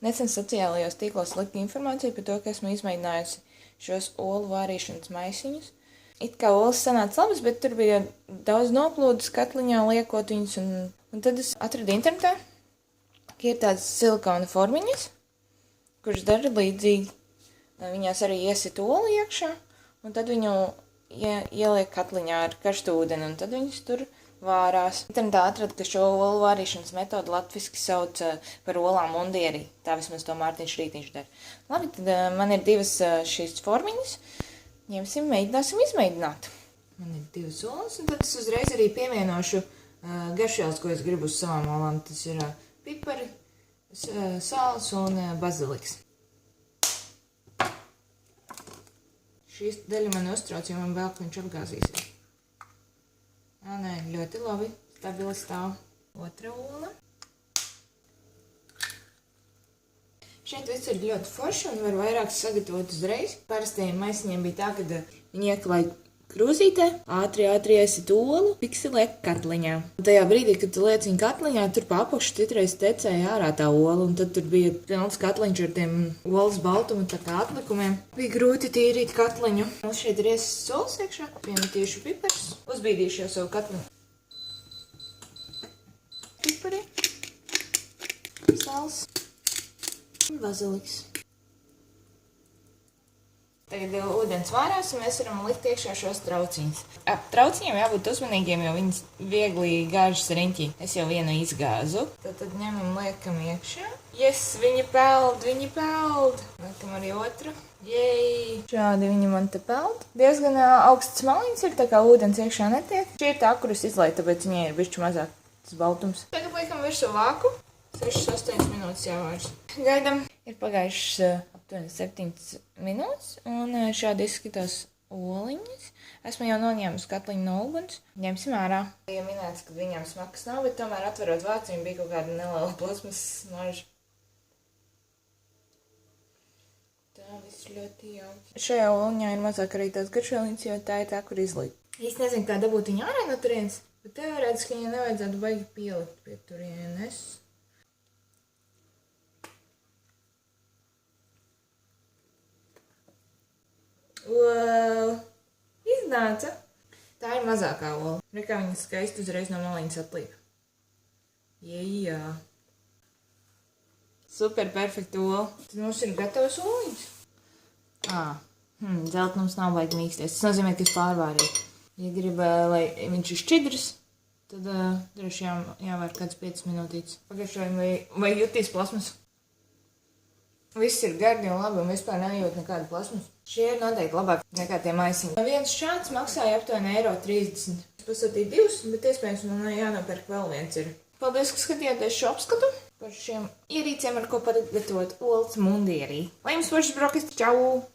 nesen sociālajos tīklos likt informāciju par to, ka esmu izmēģinājusi šos olu vārīšanas maisiņus. It kā olas sanāca labas, bet tur bija daudz noplūdes katliņā liekot viņus, un tad es atradu internetā, ka ir tādas silikona formiņas, kuras dara līdzīgi. Viņās arī iesit olu iekšā, un tad viņu ieliek katliņā ar karstu ūdeni, un tad viņus tur vārās. Internetā atradu, ka šo olu vārīšanas metodu latviski sauc par olām mundierī. Tā vismaz to Mārtiņš Rītiņš dara. Labi, tad man ir divas šīs formiņas. Ņemsim, mēģināsim izmēģināt. Man ir divas olas, un tad es uzreiz arī pievienošu garšvielas, ko es gribu uz savām olām. Tas ir pipari, sāls un baziliks. Šīs daļa man uztrauc, jo man vēl, ka viņš apgāzīsies. Nē, ļoti labi, stabili stāv. Otra ola. Šeit viss ir ļoti forši un var vairāk sagatavot uzreiz. Parastajiem maisiņiem bija tā, ka viņi ieklāj krūzītē, ātri iesit olu, pikselē katliņā. Un tajā brīdī, kad tu liec viņu katliņā, tur pa apakšu citreiz tecēja ārā tā ola, un tad tur bija pilns katliņš ar tiem olas baltuma tā kā atlikumiem. Bija grūti tīrīt katliņu. Mums šeit ir iesis solis iekšā, piemetīšu piparus, uzbīdīšu jau savu katliņu. Pipari, sāls un baziliks. Tagad ūdens vārās, un mēs varam likt iekšā šos trauciņus. Ap trauciņiem jābūt uzmanīgiem, jo viņas viegli gāžas riņķī. Es jau vienu izgāzu. Tad ņemam, liekam iekšā. Yes, viņi peld! Liekam arī otru. Jej! Šādi viņi man te peld. Diezgan augsts maliņas ir, tā kā ūdens iekšā netiek. Šī ir tā, kuras izlaiž, tāpēc viņai ir bišķi mazāk tas baltums. Tagad liekam virsū vāku. 6-8 minūtes jāvārs. Gaidam. Ir pagājušas aptuveni 7 minūtes, un šādi izskatās oliņas. Esmu jau noņēmusi katliņu no uguns. Ņemsim ārā. Ja minēts, ka viņām smakas nav, bet tomēr atverot vācu, viņa bija kaut kāda neliela plasmas smarža. Tā viss ļoti jauki. Šajā oliņā ir mazāk arī tās garšvieliņas, jo tā ir tā, kur izlīd. Īsti nezinu, kā dabūt viņu ārā no turienes, bet teorētiski viņai nevajadzētu baigi pielikt pie turienes. Wow! Iznāca! Tā ir mazākā ola. Re, kā viņa skaisti uzreiz no maliņas atlīpa. Jā. Super perfekta ola. Tad mums ir gatavas oliņas. Dzeltenums nav baigi mīksties. Tas nozīmē, ka es pārvārīju. Ja grib, lai viņš ir šķidrs, tad droši jāvēr kāds 5 minūtītes. Pagaišojam, vai jutīs plasmas? Viss ir gardi un labi, un vispār nejūt nekādu plasmas. Šie ir noteikti labāk nekā tie maisiņi. Viens šāds maksāja aptuveni €30. Es pasūtīju divus, bet iespējams man jānopērk vēl viens ir. Paldies, ka skatījāties šo apskatu par šiem ierīcēm, ar ko pagatavot olas mundierī. Lai jums foršas brokastis! Čau!